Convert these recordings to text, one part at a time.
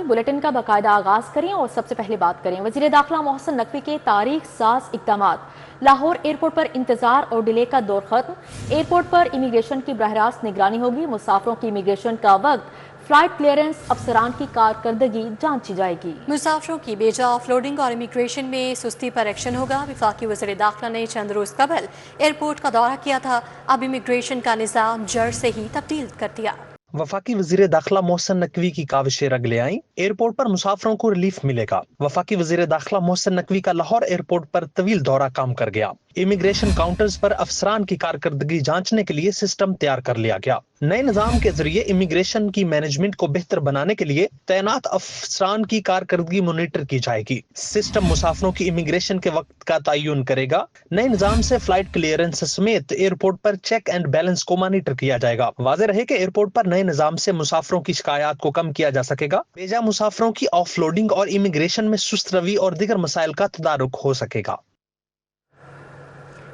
Bulletin کا باقاعدہ آغاز کریں اور سب سے پہلے بات کریں وزیر داخلہ محسن نقوی کے تاریخ ساز اقدامات۔ لاہور ایئرپورٹ پر انتظار اور ڈیلے کا دور ختم۔ ایئرپورٹ پر امیگریشن کی براہ راست نگرانی ہوگی۔ مسافروں کی امیگریشن کا وقت، فلائٹ کلیئرنس افسران کی کارکردگی جانچی جائے گی۔ مسافروں کی بیجا آف لوڈنگ اور امیگریشن میں سستی پر ایکشن ہوگا۔ وفاقی وزیر داخلہ نے چند روز قبل ایئرپورٹ کا دورہ کیا تھا، اب امیگریشن کا نظام جڑ سے ہی تبدیل کر دیا۔ وفاقی وزیر داخلہ محسن نقوی کی کاوشیں رنگ لے آئیں، ایئرپورٹ پر مسافروں کو ریلیف ملے گا۔ وفاقی وزیر داخلہ محسن نقوی کا لاہور ایئرپورٹ پر طویل دورہ کام کر گیا۔ امیگریشن کاؤنٹرز پر افسران کی کارکردگی جانچنے کے لیے سسٹم تیار کر لیا گیا۔ نئے نظام کے ذریعے امیگریشن کی مینجمنٹ کو بہتر بنانے کے لیے تعینات افسران کی کارکردگی مانیٹر کی جائے گی۔ سسٹم مسافروں کی امیگریشن کے وقت کا تعین کرے گا۔ نئے نظام سے فلائٹ کلیئرنس سمیت airport per check and balance کو مانیٹر کیا جائے گا۔ واضح رہے کہ ایئرپورٹ پر نئے نظام سے مسافروں کی شکایات کو کم کیا جا سکے گا۔ بیجا مسافروں کی آف لوڈنگ اور امیگریشن میں سست روی اور دیگر مسائل کا تدارک ہو سکے گا۔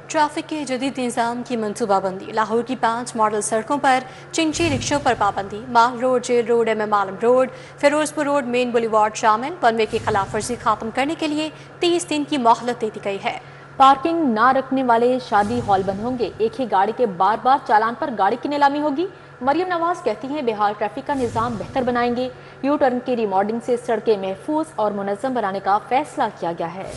ٹریفک کے جدید نظام کی منصوبہ بندی۔ لاہور کی 5 ماڈل سڑکوں پر چنچی رکشوں پر پابندی۔ مال روڈ، جیل روڈ، MM عالم روڈ، فیروزپور روڈ، مین بولیوارڈ شامل۔ ون وے کی خلاف ورزی ختم کرنے کے لیے 30 دن کی مہلت دے دی گئی ہے۔ پارکنگ نہ رکھنے والے شادی ہال بند ہوں گے۔ ایک ہی گاڑی کے بار بار چالان پر گاڑی کی نیلامی ہوگی۔ مریم نواز کہتی ہیں بہار ٹریفک کا نظام بہتر بنائیں گے۔ یو ٹرن کی ریماڈلنگ سے سڑکیں محفوظ اور منظم بنانے کا فیصلہ کیا گیا ہے۔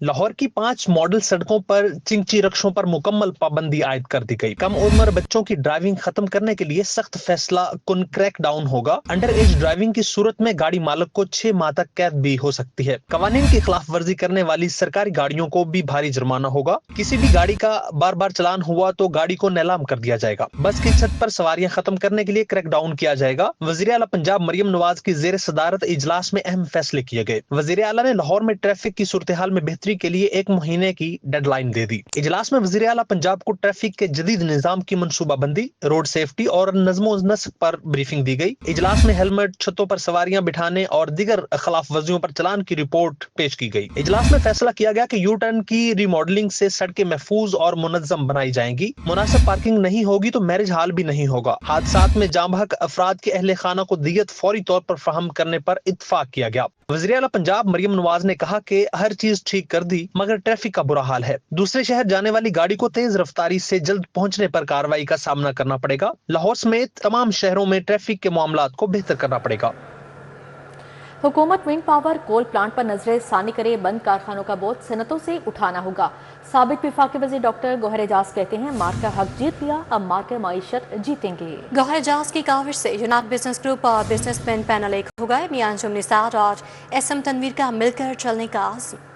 لاہور کی 5 ماڈل سڑکوں پر چنچی رکشوں پر مکمل پابندی عائد کر دی گئی۔ کم عمر بچوں کی ڈرائیونگ ختم کرنے کے لیے سخت فیصلہ کن کریک ڈاؤن ہوگا۔ انڈر ایج ڈرائیونگ کی صورت میں گاڑی مالک کو 6 ماہ تک قید بھی ہو سکتی ہے۔ قوانین کی خلاف ورزی کرنے والی سرکاری گاڑیوں کو بھی بھاری جرمانہ ہوگا۔ کسی بھی گاڑی کا بار بار چلان ہوا تو گاڑی کو نیلام کر دیا جائے گا۔ بس کی چھت پر سواریاں ختم کرنے کے لیے کریک ڈاؤن کیا جائے گا۔ وزیر اعلیٰ پنجاب مریم نواز کی زیر صدارت اجلاس میں اہم فیصلے کیے گئے۔ وزیر اعلیٰ نے لاہور میں ٹریفک کی صورتحال میں بہتری کے لیے 1 مہینے کی ڈیڈ لائن دے دی۔ اجلاس میں وزیر اعلیٰ پنجاب کو ٹریفک کے جدید نظام کی منصوبہ بندی، روڈ سیفٹی اور نظم و نسق پر بریفنگ دی گئی۔ اجلاس میں ہیلمٹ، چھتوں پر سواریاں بٹھانے اور دیگر خلاف ورزیوں پر چلان کی رپورٹ پیش کی گئی۔ اجلاس میں فیصلہ کیا گیا کہ یو ٹرن کی ریماڈلنگ سے سڑکیں محفوظ اور منظم بنائی جائیں گی۔ مناسب پارکنگ نہیں ہوگی تو میرج ہال بھی نہیں ہوگا۔ حادثات میں جاں بحق افراد کے اہل خانہ کو دیت فوری طور پر فراہم کرنے پر اتفاق کیا گیا۔ وزیر اعلیٰ پنجاب مریم نواز نے کہا کہ ہر چیز ٹھیک کر دی مگر ٹریفک کا برا حال ہے۔ دوسرے شہر جانے والی گاڑی کو تیز رفتاری سے جلد پہنچنے پر کارروائی کا سامنا کرنا پڑے گا۔ لاہور سمیت تمام شہروں میں ٹریفک کے معاملات کو بہتر کرنا پڑے گا۔ حکومت ونڈ پاور کول پلانٹ پر نظر ثانی کرے، بند کارخانوں کا بوجھ صنعتوں سے اٹھانا ہوگا۔ سابق وفاقی وزیر ڈاکٹر گوہر اعجاز کہتے ہیں مارکا حق جیت لیا، اب مارکا معیشت جیتیں گے۔ گوہر اعجاز کی کاوش سے یونائٹڈ بزنس گروپ اور بزنس مین پینل ایک ہو گئے۔ میاں انجم نثار اور SM تنویر کا مل کر چلنے کا عزم۔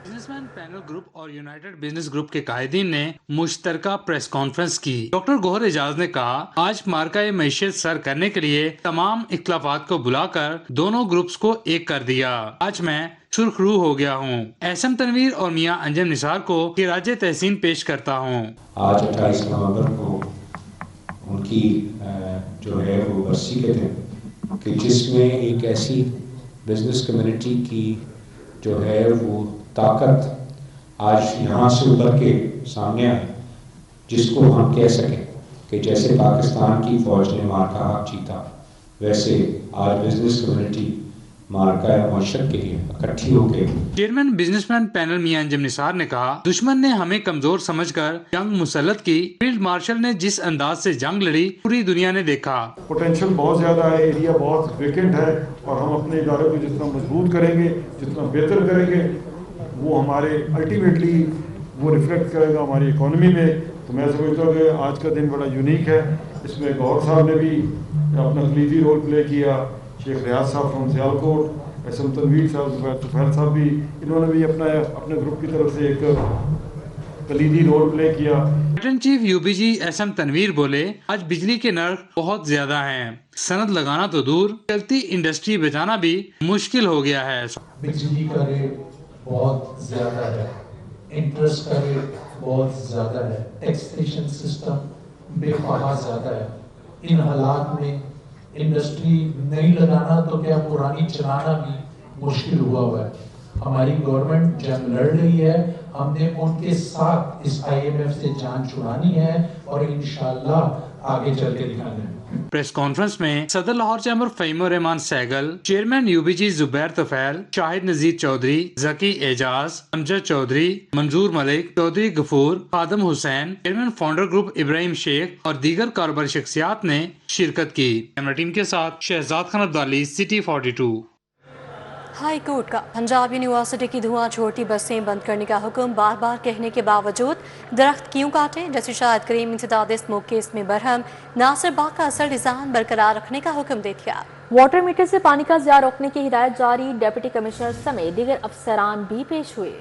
بزنس مین پینل گروپ اور یونائٹڈ بزنس گروپ کے قائدین نے مشترکہ پریس کانفرنس کی۔ ڈاکٹر گوہر اعجاز نے کہا آج مارکہ معیشت سر کرنے کے لیے تمام اختلافات کو بلا کر دونوں گروپس کو ایک کر دیا۔ آج میں سرخ روح ہو گیا ہوں۔ SM تنویر اور میاں انجم نثار کو خراج تحسین پیش کرتا ہوں۔ آج 28 نومبر کو ان کی جو ہے وہ برسی کے دن کہ جس میں ایک ایسی بزنس کمیونٹی کی جو ہے وہ طاقت آج یہاں سے ابھر کے سامنے آئی، جس کو ہم کہہ سکیں کہ جیسے پاکستان کی فوج نے مارکا حق جیتا، ویسے آج بزنس کمیونٹی مارکا معیشت کے لیے اکٹھی ہو کے۔ چیئرمین بزنس مین پینل میاں انجم نثار نے کہا دشمن نے ہمیں کمزور سمجھ کر جنگ مسلط کی، فیلڈ مارشل نے جس انداز سے جنگ لڑی پوری دنیا نے دیکھا۔ پوٹینشیل بہت زیادہ ہے، ایریا بہت ویکنٹ ہے، اور ہم اپنے ادارے کو جتنا مضبوط کریں گے، جتنا بہتر کریں گے، وہ ہمارے الٹیمیٹلی وہ ریفلیکٹ کرے گا ہماری اکانومی میں۔ تو میں سمجھتا ہوں کہ آج کا دن بڑا یونیک ہے۔ اس میں گوہر صاحب نے بھی اپنا کلیدی رول پلے کیا، شیخ ریاض صاحب فرام سیالکوٹ، SM تنویر صاحب، زبیر طفیل صاحب بھی، انہوں نے بھی اپنے گروپ کی طرف سے ایک کلیدی رول پلے کیا۔ Pattern chief UPG SM Tanveer بولے آج بجلی کے نرخ بہت زیادہ ہیں، صنعت لگانا تو دور، چلتی انڈسٹری بچانا بھی مشکل ہو گیا ہے۔ بجلی کا ریٹ بہت زیادہ ہے، انٹرسٹ کا ریٹ بہت زیادہ ہے، ٹیکسیشن سسٹم بے پناہ زیادہ ہے۔ ان حالات میں انڈسٹری نہیں لگانا تو کیا پرانی چلانا بھی مشکل ہوا ہے۔ ہماری گورنمنٹ جنگ لڑ رہی ہے، ہم نے ان کے ساتھ اس IMF سے جان چھڑانی ہے اور انشاءاللہ آگے چل کے دکھانا ہے۔ प्रेस कॉन्फ्रेंस में सदर Lahore chamber Fahim Rahman Sehgal, chairman UBG Zubair Tufail, Shahid Nazir Chaudhry, Zaki Ejaz, Amjad Chaudhry, Manzoor Malik, Chaudhry Ghafoor, Khadim Hussain, chairman founder group Ibrahim Sheikh और दीगर कारोबारी शख्सियात ने शिरकत की। कैमरा टीम के साथ Shahzad Khan Abdali, city 42। High court का पंजाब यूनिवर्सिटी की धुआं छोड़ती बसें बंद करने का हुक्म बार बार कहने के बावजूद दरख्त क्यों काटे? जस्टिस शाहिद करीम इंसदाद स्मोक केस में बरहम, नासिर बाग का असल डिजाइन बरकरार रखने का हुक्म दे दिया। वाटर मीटर से पानी का ज़िया रोकने की हिदायत जारी, डिप्टी कमिश्नर समेत दीगर अफसरान भी पेश हुए।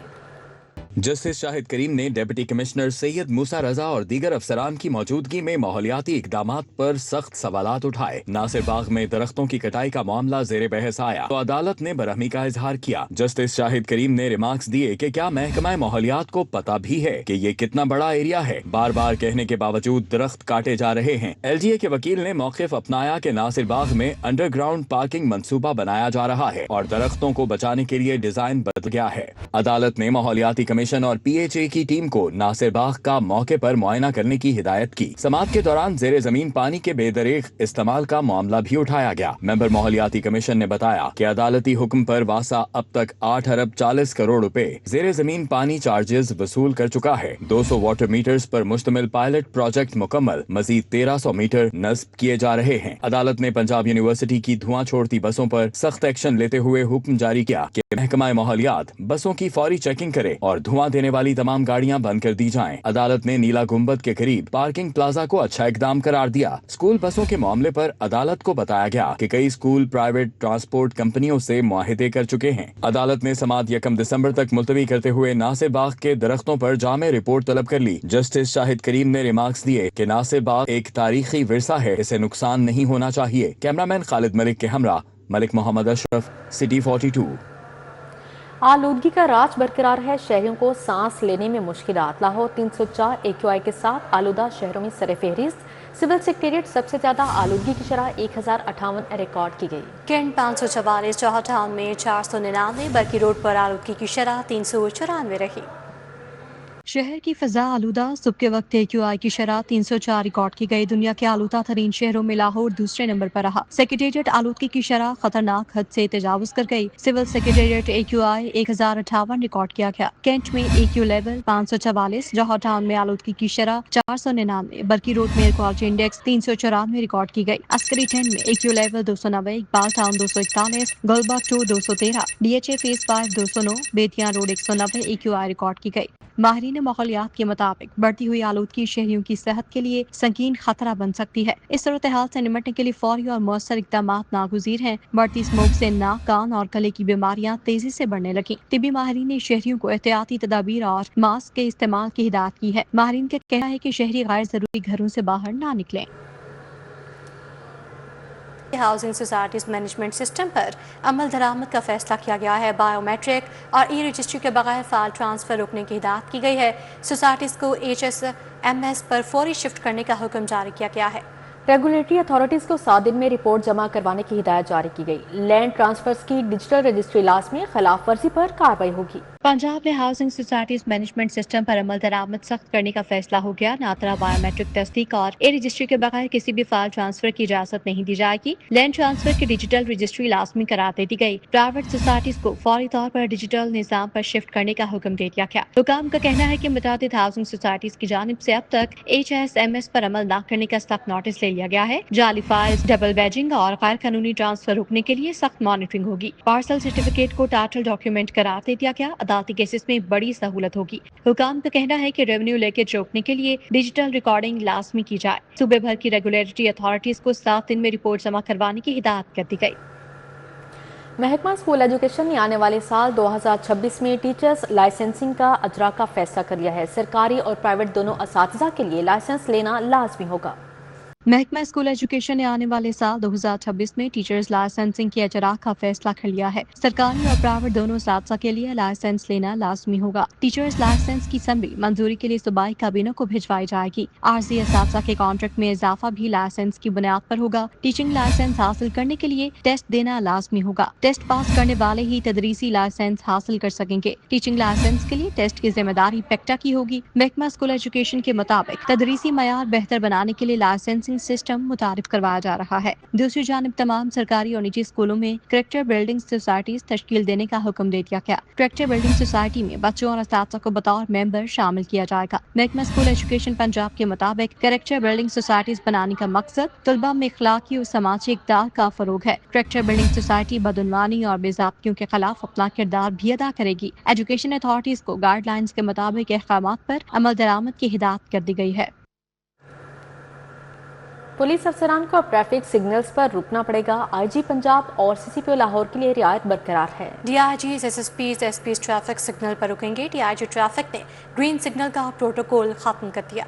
जस्टिस शाहिद करीम ने डिप्टी कमिश्नर सैयद मूसा रजा और दीगर अफसरान की मौजूदगी में माहौलियाती इकदामात पर सख्त सवालात उठाए। नासिर बाग में दरख्तों की कटाई का मामला जेर बहस आया तो अदालत ने बरहमी का इजहार किया। जस्टिस शाहिद करीम ने रिमार्क्स दिए कि क्या महकमा माहौलियात को पता भी है कि ये कितना बड़ा एरिया है? बार बार कहने के बावजूद दरख्त काटे जा रहे हैं। LGA के वकील ने मौक़िफ़ अपनाया कि नासिर बाग में अंडरग्राउंड पार्किंग मंसूबा बनाया जा रहा है और दरख्तों को बचाने के लिए डिजाइन बदल गया है। अदालत ने माहौलियाती कमीशन और PHA की टीम को नासिर बाग का मौके पर मुआयना करने की हिदायत की। समाअत के दौरान जेर जमीन पानी के बेदरीग इस्तेमाल का मामला भी उठाया गया। मेंबर माहौलियाती कमीशन ने बताया कि अदालती हुक्म पर वासा अब तक 8 अरब 40 करोड़ रुपए जेर जमीन पानी चार्जेस वसूल कर चुका है। 200 वाटर मीटर्स पर मुश्तमिल पायलट प्रोजेक्ट मुकम्मल, मजीद 1300 मीटर नस्ब किए जा रहे हैं। अदालत ने पंजाब यूनिवर्सिटी की धुआं छोड़ती बसों पर सख्त एक्शन लेते हुए हुक्म जारी किया कि महकमा माहौलियात बसों की फौरी चेकिंग करे और धुआं देने वाली तमाम गाड़ियां बंद कर दी जाएं। अदालत ने नीला गुंबद के करीब पार्किंग प्लाजा को अच्छा इकदाम करार दिया। स्कूल बसों के मामले पर अदालत को बताया गया कि कई स्कूल प्राइवेट ट्रांसपोर्ट कंपनियों से मुआहिदे कर चुके हैं। अदालत ने समाअत 1 दिसंबर तक मुलतवी करते हुए नासिर बाग के दरख्तों पर जामे रिपोर्ट तलब कर ली। जस्टिस शाहिद करीम ने रिमार्क्स दिए कि नासिर बाग एक तारीखी विरसा है, इसे नुकसान नहीं होना चाहिए। कैमरामैन खालिद मलिक के हमरा मलिक मोहम्मद अशरफ, सिटी 42। आलूदगी का राज बरकरार है, शहरियों को सांस लेने में मुश्किलात। लाहौर 304 AQI के साथ आलूदा शहरों में सरफहरिस्त। सिविल सेक्रेटेरिएट सबसे ज्यादा आलूदगी की शरह 1058 रिकॉर्ड की गई। कैंट 544, जौहर टाउन में 499, बरकी रोड पर आलूदगी की शरह 394 रही। शहर की फजा आलूदा, सुबह के वक्त AQI की शरह 304 रिकॉर्ड की गई। दुनिया के आलूदा तरीन शहरों में लाहौर दूसरे नंबर पर रहा। सेक्रेटेरिएट आलूदगी की शरह खतरनाक हद से तजावुज कर गई। सिविल सेक्रेटेरिएट AQI 1058 रिकॉर्ड किया गया। कैंट में AQ लेवल 544, जौहर टाउन में आलूदगी की शरह 499, बरकी रोड में एयर क्वालिटी इंडेक्स 394 रिकॉर्ड की गई। अस्करी 10 में AQ level 290, Iqbal town 241, Golbagh 2 213, DHA phase 5 209, Bettiah road 190 AQI record की गई। माहिरीन माहौलियात के मुताबिक बढ़ती हुई आलूदगी शहरियों की सेहत के लिए संगीन खतरा बन सकती है। इस सूरत हाल से निपटने के लिए फौरी और मौसर इकदाम नागुज़ीर हैं। बढ़ती स्मोक से नाक, कान और गले की बीमारियां तेजी से बढ़ने लगी। तिब्बी माहिरीन ने शहरियों को एहतियाती तदाबीर और मास्क के इस्तेमाल की हिदायत की है। माहिरीन का कहना है कि शहरी गैर जरूरी घरों से बाहर ना निकलें। हाउसिंग सोसाइटीज मैनेजमेंट सिस्टम पर अमल दरामद का फैसला किया गया है। बायोमेट्रिक और ई-रजिस्ट्री के बगैर फाइल ट्रांसफर रोकने की हिदायत की गई है। सोसाइटीज को HSMS पर फौरी शिफ्ट करने का हुक्म जारी किया गया है। रेगुलेटरी अथॉरिटीज को 7 दिन में रिपोर्ट जमा करवाने की हिदायत जारी की गई। लैंड ट्रांसफर्स की डिजिटल रजिस्ट्री लाजमी, खिलाफ वर्जी पर कार्रवाई होगी। पंजाब में हाउसिंग सोसाइटीज मैनेजमेंट सिस्टम पर अमल दरामद सख्त करने का फैसला हो गया। नातरा बायोमेट्रिक तस्दीक और ए रजिस्ट्री के बगैर किसी भी फाइल ट्रांसफर की इजाजत नहीं दी जाएगी। लैंड ट्रांसफर की डिजिटल रजिस्ट्री लाजमी करार दे दी गई। प्राइवेट सोसाइटीज को फौरी तौर पर डिजिटल निजाम पर शिफ्ट करने का हुक्म दे दिया गया। हुकाम का कहना है कि मुतादिद हाउसिंग सोसाइटीज की जानिब से अब तक HSMS पर अमल न करने का सख्त नोटिस ले लिया गया है। जाली फाइल्स, डबल बैजिंग और गैर कानूनी ट्रांसफर रोकने के लिए सख्त मॉनिटरिंग होगी। पार्सल सर्टिफिकेट को टाइटल डॉक्यूमेंट करार दे दिया गया। अदालती केसेस में बड़ी सहूलत होगी। हुकाम का कहना है कि रेवेन्यू लीकेज रोकने के लिए डिजिटल रिकॉर्डिंग लाजमी की जाए। सूबे भर की रेगुलेटरी अथॉरिटीज को 7 दिन में रिपोर्ट जमा करवाने की हिदायत कर दी गई। महकमा स्कूल एजुकेशन ने आने वाले साल 2026 में टीचर्स लाइसेंसिंग का अजरा का फैसला कर लिया है। सरकारी और प्राइवेट दोनों असातिज़ा के लिए लाइसेंस लेना लाजमी होगा। महकमा स्कूल एजुकेशन ने आने वाले साल 2026 में टीचर्स लाइसेंसिंग के अजरा का फैसला कर लिया है। सरकारी और प्राइवेट दोनों असातिज़ा के लिए लाइसेंस लेना लाजमी होगा। टीचर्स लाइसेंस की समरी मंजूरी के लिए सूबाई काबीना को भिजवाई जाएगी। आरजी असातिज़ा के कॉन्ट्रैक्ट में इजाफा भी लाइसेंस की बुनियाद पर होगा। टीचिंग लाइसेंस हासिल करने के लिए टेस्ट देना लाजमी होगा। टेस्ट पास करने वाले ही तदरीसी लाइसेंस हासिल कर सकेंगे। टीचिंग लाइसेंस के लिए टेस्ट की जिम्मेदारी पेक्टा की होगी। महकमा स्कूल एजुकेशन के मुताबिक तदरीसी मयार बेहतर बनाने के लिए लाइसेंसिंग ट्रेनिंग सिस्टम मुतारिफ करवाया जा रहा है। दूसरी जानिब तमाम सरकारी और निजी स्कूलों में करैक्टर बिल्डिंग सोसाइटीज तश्कील देने का हुक्म दे दिया गया। करैक्टर बिल्डिंग सोसाइटी में बच्चों और अस्तात्ज़ा को बतौर मेंबर शामिल किया जाएगा। महकमा स्कूल एजुकेशन पंजाब के मुताबिक करैक्टर बिल्डिंग सोसाइटीज बनाने का मकसद तलबा में इखलाकी और समाजी इक़दार का फरोग है। करैक्टर बिल्डिंग सोसाइटी बदउनवानी और बेज़ाब्तियों के खिलाफ अपना किरदार भी अदा करेगी। एजुकेशन अथॉरिटीज को गाइडलाइंस के मुताबिक अहकामात पर अमल दरामद की हिदायत कर दी गई है। पुलिस अफसरान को अब ट्रैफिक सिग्नल्स पर रुकना पड़ेगा। आईजी पंजाब और सीसीपीओ लाहौर के लिए रियायत बरकरार है। डीआईजीज, एसएसपीज, एसपीज ट्रैफिक सिग्नल पर रुकेंगे। डीआईजी ट्रैफिक ने ग्रीन सिग्नल का प्रोटोकॉल खत्म कर दिया।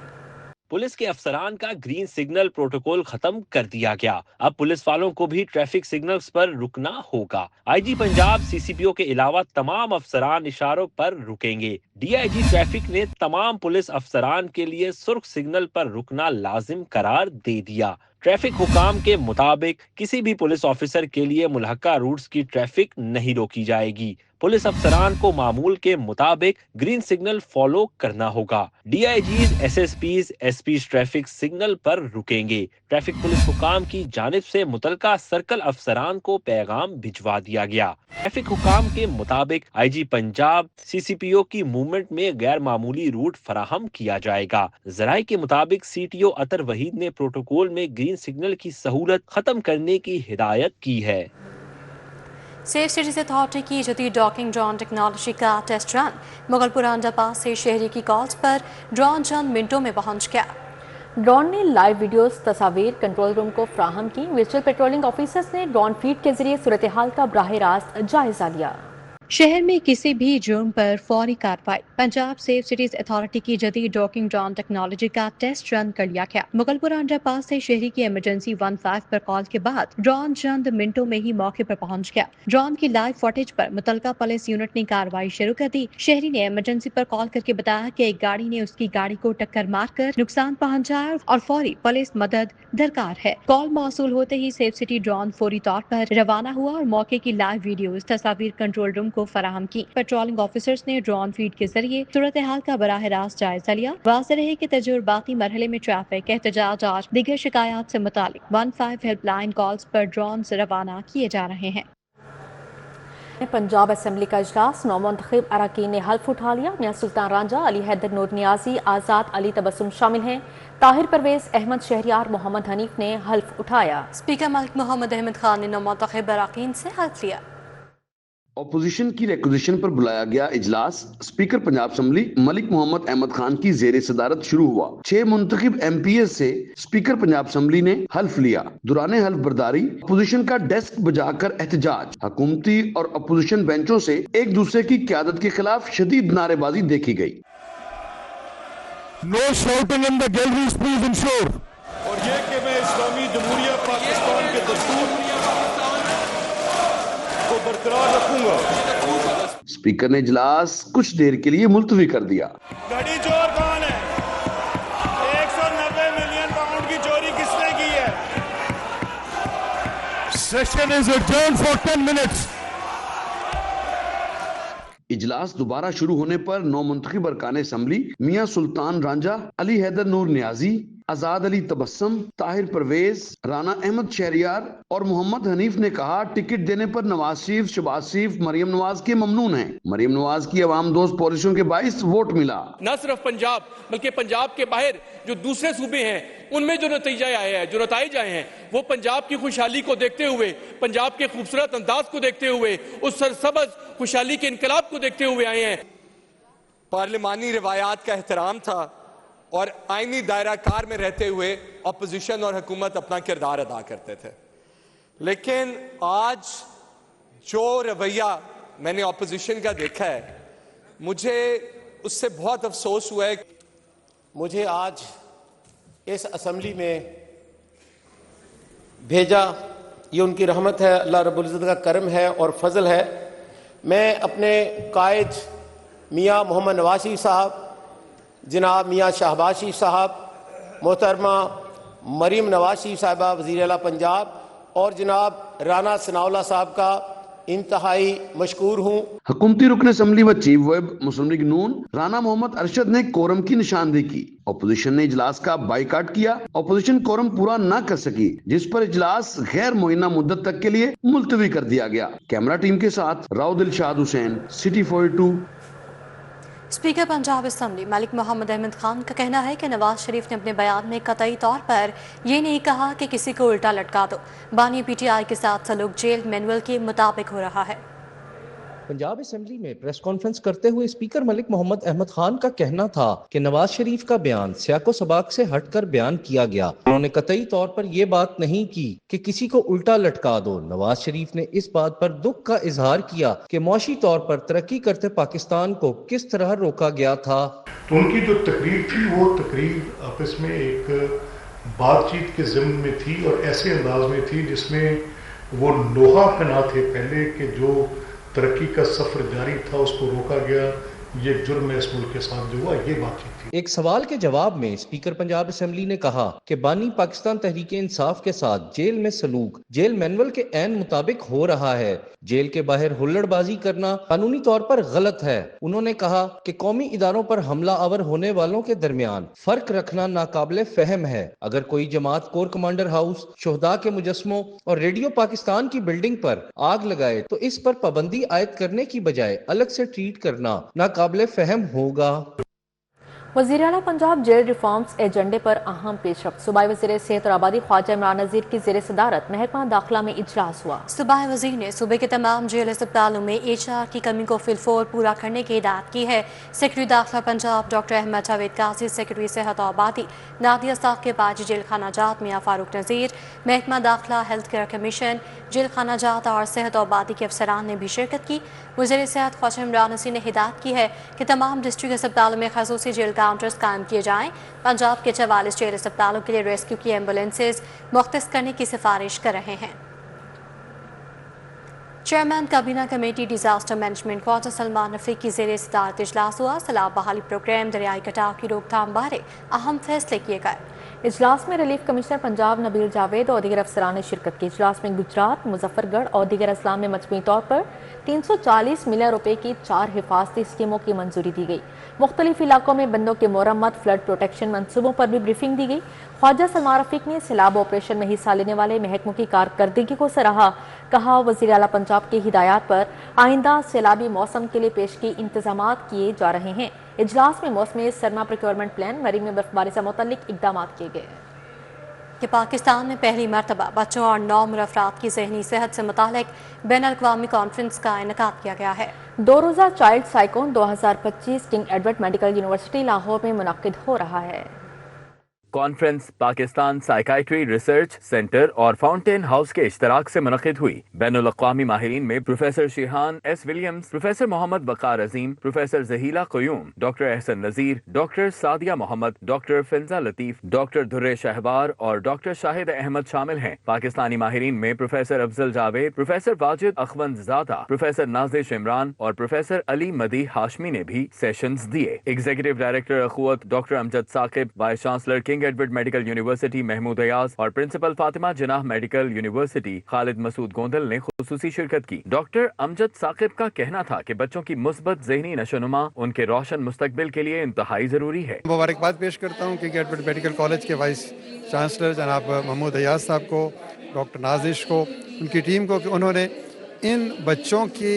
पुलिस के अफसरान का ग्रीन सिग्नल प्रोटोकॉल खत्म कर दिया गया। अब पुलिस वालों को भी ट्रैफिक सिग्नल्स पर रुकना होगा। आईजी पंजाब, सीसीपीओ के अलावा तमाम अफसरान इशारों पर रुकेंगे। डीआईजी ट्रैफिक ने तमाम पुलिस अफसरान के लिए सुर्ख सिग्नल पर रुकना लाजिम करार दे दिया। ट्रैफिक हुकाम के मुताबिक किसी भी पुलिस ऑफिसर के लिए मुल्हका रूट्स की ट्रैफिक नहीं रोकी जाएगी। पुलिस अफसरान को मामूल के मुताबिक ग्रीन सिग्नल फॉलो करना होगा। डीआईजीज, एसएसपीज, एसपीज ट्रैफिक सिग्नल पर रुकेंगे। ट्रैफिक पुलिस हुकाम की जानिब से मुतलका सर्कल अफसरान को पैगाम भिजवा दिया गया। ट्रैफिक हुकाम के मुताबिक आईजी पंजाब, सीसीपीओ की मूवमेंट में गैर मामूली रूट फराहम किया जाएगा। जराये के मुताबिक सीटीओ अतर वहीद ने प्रोटोकॉल में ग्रीन सिग्नल की सहूलत खत्म करने की हिदायत की है। सेफ सिटीज अथॉरिटी की जदीद डॉकिंग ड्रोन टेक्नोलॉजी का टेस्ट रन मुगलपुर अंडरपास से शहरी की कॉल्स पर ड्रोन चंद मिनटों में पहुंच गया। ड्रोन ने लाइव वीडियोस, तस्वीर कंट्रोल रूम को फ्राहम की। विजुअल पेट्रोलिंग ऑफिसर्स ने ड्रोन फीड के जरिए सूरत हाल का बराह रास्त जायजा लिया। शहर में किसी भी जुर्म पर फौरी कार्रवाई। पंजाब सेफ सिटीज अथॉरिटी की जदीद डॉकिंग ड्रोन टेक्नोलॉजी का टेस्ट रन कर लिया गया। मुगलपुर अंडरपास से शहरी की इमरजेंसी 15 पर कॉल के बाद ड्रोन चंद मिनटों में ही मौके पर पहुंच गया। ड्रोन की लाइव फुटेज पर मुतलका पुलिस यूनिट ने कार्रवाई शुरू कर दी। शहरी ने इमरजेंसी पर कॉल करके बताया कि एक गाड़ी ने उसकी गाड़ी को टक्कर मारकर नुकसान पहुंचाया और फौरी पुलिस मदद दरकार है। कॉल मौसूल होते ही सेफ सिटी ड्रोन फौरी तौर पर रवाना हुआ और मौके की लाइव वीडियोस, तस्वीर कंट्रोल रूम फराहम की। पेट्रोलिंग ऑफिसर्स ने ड्रोन फीड के जरिए सूरत हाल का बराह रास्त जायजा लिया। वाज़ेह रहे कि तजुर्बाती मरहले में ट्रैफिक, एहतजाज और दीगर शिकायत से मुतालिक 15 हेल्पलाइन कॉल्स पर ड्रोन रवाना किए जा रहे हैं। पंजाब असेंबली का इजलास, नौमुंतखब अरकान ने हल्फ उठा लिया। मियां सुल्तान रांझा, अली हैदर नूर नियाजी, आज़ाद अली तबस्सुम शामिल हैं। ताहिर परवेज, अहमद शहरियार, मोहम्मद हनीफ ने हल्फ उठाया। स्पीकर मलिक मोहम्मद अहमद खान ने नौमुंतखब अरकान से हल्फ लिया। अपोजिशन की रिक्वेजिशन पर बुलाया गया इजलास स्पीकर पंजाब असेंबली मलिक मोहम्मद अहमद खान की जेर सदारत शुरू हुआ। 6 मुंतखब एमपीएस से स्पीकर पंजाब असेंबली ने हल्फ लिया। दुराने हल्फ बर्दारी अपोजिशन का डेस्क बजाकर एहतजाज, हुकूमती और अपोजिशन बेंचों से एक दूसरे की क़यादत के खिलाफ शदीद नारेबाजी देखी गई। No shouting in the galleries please ensure. और ये कि मैं इस्लामी जमहूरिया पाकिस्तान के दस्तूर को बरकरार रखूंगा। स्पीकर ने इजलास कुछ देर के लिए मुलतवी कर दिया। घड़ी चोर कौन है? 190 मिलियन पाउंड की चोरी किसने की है? Session is adjourned for 10 minutes. इजलास दोबारा शुरू होने पर 9 मुंतखब अरकान असेंबली मियां सुल्तान रांझा, अली हैदर नूर नियाजी, आजाद अली तबस्सुम, ताहिर परवेज, राना अहमद शहरियार और मोहम्मद हनीफ ने कहा टिकट देने पर नवाज शरीफ, शहबाज शरीफ, मरियम नवाज के ममनून हैं। मरियम नवाज की अवाम दोस्त पॉलिसियों के बाइस वोट मिला। न सिर्फ पंजाब बल्कि पंजाब के बाहर जो दूसरे सूबे हैं उनमें जो नतीजे आए हैं, जो नताइज आए हैं, वो पंजाब की खुशहाली को देखते हुए, पंजाब के खूबसूरत अंदाज को देखते हुए, उस सरसब्ज खुशहाली के इनकलाब को देखते हुए आए हैं। पार्लिमानी रिवायात का एहतराम था और आईनी दायरा कार में रहते हुए अपोजिशन और हुकूमत अपना किरदार अदा करते थे। लेकिन आज जो रवैया मैंने अपोजिशन का देखा है, मुझे उससे बहुत अफसोस हुआ है। मुझे आज इस असेंबली में भेजा, ये उनकी रहमत है, अल्लाह रब्बुल इज़्ज़त का करम है और फजल है। मैं अपने कायद मियाँ मोहम्मद नवाज शरीफ साहब, जनाब मियाँ शहबाज शरीफ साहब, मोहतरमा मरीम नवाज शरीफ साहिबा वज़ीर आला पंजाब और जनाब राना सनाउल्लाह साहब का इंतहाई मशकूर हूँ। हुकूमती रुकन असम्बली व चीफ वेब मुस्लिम लीग नून राना मोहम्मद अरशद ने कोरम की निशानदेही की। अपोजिशन ने इजलास का बाइकाट किया। अपोजिशन कोरम पूरा न कर सकी, जिस पर इजलास गैर मुइन्ना मुद्दत तक के लिए मुलतवी कर दिया गया। कैमरा टीम के साथ Rao Dilshad Hussain, city 42। Speaker Punjab assembly Malik Mohammad Ahmad Khan का कहना है कि नवाज शरीफ ने अपने बयान में कतई तौर पर ये नहीं कहा कि किसी को उल्टा लटका दो। बानी पीटीआई के साथ सलूक जेल मैनुअल के मुताबिक हो रहा है। पंजाब असेंबली में प्रेस कॉन्फ्रेंस करते हुए स्पीकर मलिक मोहम्मद अहमद खान का कहना था कि नवाज शरीफ का बयान सियाको सबाक से हटकर बयान किया गया। उन्होंने कतई तौर पर यह बात नहीं की कि किसी को उल्टा लटका दो। नवाज शरीफ ने इस बात पर दुख का इजहार किया कि मौशी तौर पर तरक्की करते पाकिस्तान को किस तरह रोका गया था। तो उनकी जो तकरीर थी वो तकरीर आपस में एक बातचीत के ज़िम्न में थी और ऐसे अंदाज में थी जिसमें वो लोहा पहना थे पहले कि जो तरक्की का सफर जारी था उसको रोका गया। ये जुर्म है इस मुल्क के साथ जो हुआ, ये बातचीत थी। एक सवाल के जवाब में स्पीकर पंजाब असेंबली ने कहा कि बानी पाकिस्तान तहरीक इंसाफ के साथ जेल में सलूक जेल मैनुअल के ऐन मुताबिक हो रहा है। जेल के बाहर हुल्लड़बाजी करना कानूनी तौर पर गलत है। उन्होंने कहा कि कौमी इदारों पर हमला आवर होने वालों के दरमियान फर्क रखना नाकाबिले फहम है। अगर कोई जमात कोर कमांडर हाउस, शोहदा के मुजस्मों और रेडियो पाकिस्तान की बिल्डिंग पर आग लगाए तो इस पर पाबंदी आयद करने की बजाय अलग से ट्रीट करना नाकाबिले फहम होगा। वज़ीर आला पंजाब जेल रिफॉर्म्स एजेंडे पर अहम पेशरफ्त। सूबाई वज़ीर सेहत और आबादी ख्वाजा इमरान नज़ीर की ज़ेर सदारत महकमा दाखिला में इजलास हुआ। सूबाई वज़ीर ने सूबे के तमाम जेल अस्पतालों में HR की कमी को फिलफौर पूरा करने की हिदायत की है। सेक्रेटरी दाखिला पंजाब डॉक्टर अहमद जावेद काजी, सेक्रेटरी सेहत और आबादी नादिया साकिब, आजी जेल खाना जात मियां फारूक नज़ीर, महकमा दाखिला, हेल्थ केयर कमीशन, जेल खाना जात और सेहत और आबादी के अफसरान ने भी शिरकत की। वज़ीर सेहत ख्वाजा इमरान नज़ीर ने हिदायत की है कि तमाम डिस्ट्रिक्ट अस्पतालों में खसूसी जेल काउंटर्स कायम किए जाएं। पंजाब के 44 जेल अस्पतालों के लिए रेस्क्यू की एम्बुलेंसेज मुख्तस करने की सिफारिश कर रहे हैं। चेयरमैन काबीना committee disaster management Khawaja Salman Rafiq की ज़ेर सदारत इजलास हुआ। सैलाब बहाली प्रोग्राम, दरियाई कटाव की रोकथाम बारे अहम फैसले किए गए। इजलास में रिलीफ कमिश्नर पंजाब नबील जावेद और दीगर अफसरान ने शिरकत की। इजलास में गुजरात, मुजफ्फरगढ़ और दीगर अजला में मजमूई तौर पर 340 मिलियन रुपए की 4 हिफाजती स्कीमों की मंजूरी दी गई। मुख्तलिफ इलाकों में बंदों के मरम्मत, फ्लड प्रोटेक्शन मंसूबों पर भी ब्रीफिंग दी गई। ख्वाजा सलमान रफीक ने सैलाब ऑपरेशन में हिस्सा लेने वाले महकमों की कारकर्दगी को सराहा। कहा, वज़ीर आला पंजाब की हिदायत पर आइंदा सैलाबी मौसम के लिए पेशगी इंतजाम किए जा रहे हैं। इजलास में मौसमी सरमा प्रोक्योरमेंट प्लान, मरीन में बर्फबारी से मुतल्लिक इकदाम किए गए कि पाकिस्तान में पहली मरतबा बच्चों और नौउम्र अफराद की ज़हनी सेहत से मुतालिक बैनुल-अक़वामी कॉन्फ्रेंस का इनेकाद किया गया है। 2 रोज़ा child cyclone 2025 King Edward medical university Lahore में मुनक्किद हो रहा है। Conference Pakistan psychiatry research centre और फाउंटेन हाउस के इश्तराक से मुनक़िद हुई। बैनुल अक़वामी माहिरीन में professor Shehan S Williams, professor Muhammad Waqar Azeem, professor Jahila Qayyum, doctor Ahsan Nazir, doctor Sadia Muhammad, doctor Finza Latif, doctor Durre Shahwar और डॉक्टर शाहिद अहमद शामिल हैं। पाकिस्तानी माहिरीन में professor Afzal Javed, professor Wajid Akhundzada, professor Nazish Imran और प्रोफेसर अली मदी हाशमी ने भी सेशंस दिए। Executive director Akhuwat doctor Amjad Saqib, vice chancellor King Edward medical university Mahmood Ayaz और principal Fatima Jinnah medical university Khalid Masood Gondal ने खुसूसी शिरकत की। डॉक्टर अमजद साकिब का कहना था कि बच्चों की मुस्बत ज़हनी नशोनुमा उनके रोशन मुस्तकबिल के लिए इंतहाई जरूरी है। मुबारकबाद पेश करता हूँ किंग एडवर्ड मेडिकल कॉलेज के वाइस चांसलर जनाब महमूद अयाज साहब को, डॉक्टर नाजिश को, उनकी टीम को कि उन्होंने इन बच्चों की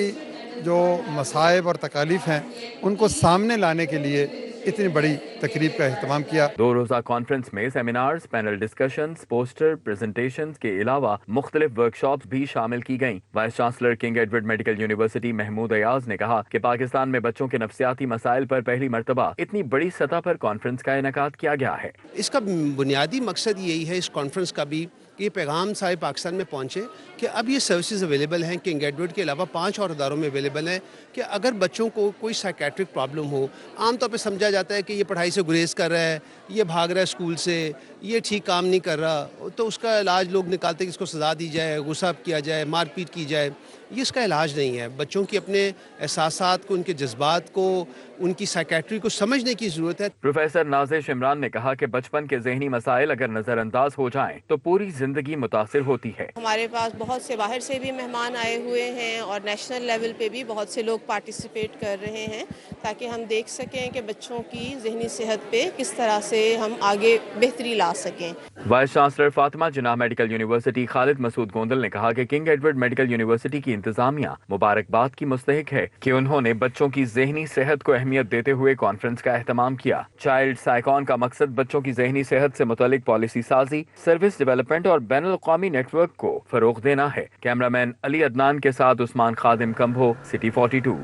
जो मसाइब और तकालीफ हैं उनको सामने लाने के लिए इतनी बड़ी तकरीब का एहतमाम किया। 2 रोज़ा कॉन्फ्रेंस में seminars, panel discussions, poster presentations के अलावा मुख्तलिफ वर्कशॉप्स भी शामिल की गईं। Vice chancellor King Edward medical university Mahmood Ayaz ने कहा कि पाकिस्तान में बच्चों के नफ्सियाती मसाइल पर पहली मरतबा इतनी बड़ी सतह पर कॉन्फ्रेंस का इनेकाद किया गया है। इसका बुनियादी मकसद यही है इस कॉन्फ्रेंस का भी कि ये पैगाम सारे पाकिस्तान में पहुँचे कि अब ये सर्विसेज अवेलेबल हैं। किंग एडवर्ड के अलावा 5 और इदारों में अवेलेबल हैं कि अगर बच्चों को कोई साइकेट्रिक प्रॉब्लम हो, आमतौर पे समझा जाता है कि ये पढ़ाई से गुरेज कर रहा है, ये भाग रहा है स्कूल से, ये ठीक काम नहीं कर रहा, तो उसका इलाज लोग निकालते हैं कि इसको सज़ा दी जाए, गुस्सा किया जाए, मारपीट की जाए। یہ اس کا علاج نہیں ہے. بچوں کی اپنے احساسات کو، ان کے جذبات کو، ان کی سائیکیٹری کو سمجھنے کی ضرورت ہے. پروفیسر نازش عمران نے کہا کہ بچپن کے ذہنی مسائل اگر نظر انداز ہو جائیں تو پوری زندگی متاثر ہوتی ہے. ہمارے پاس بہت سے باہر سے بھی مہمان آئے ہوئے ہیں اور نیشنل لیول پہ بھی بہت سے لوگ پارٹیسپیٹ کر رہے ہیں تاکہ ہم دیکھ سکیں کہ بچوں کی ذہنی صحت پہ کس طرح سے ہم آگے بہتری لا سکیں. وائس چانسلر فاطمہ جناح میڈیکل یونیورسٹی خالد مسعود گوندل نے کہا کہ کنگ ایڈورڈ میڈیکل یونیورسٹی کی انتظامیہ مبارکباد کی مستحق ہے کہ انہوں نے بچوں کی ذہنی صحت کو اہمیت دیتے ہوئے کانفرنس کا اہتمام کیا. چائلڈ سائیکون کا مقصد بچوں کی ذہنی صحت سے متعلق پالیسی سازی، سروس ڈیولپمنٹ اور بین الاقوامی نیٹ ورک کو فروغ دینا ہے. کیمرامین علی عدنان کے ساتھ عثمان خادم کمبھو، سٹی 42.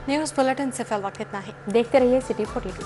نیوز بلیٹن سے فی الوقت اتنا ہی. دیکھتے رہیے سٹی 42.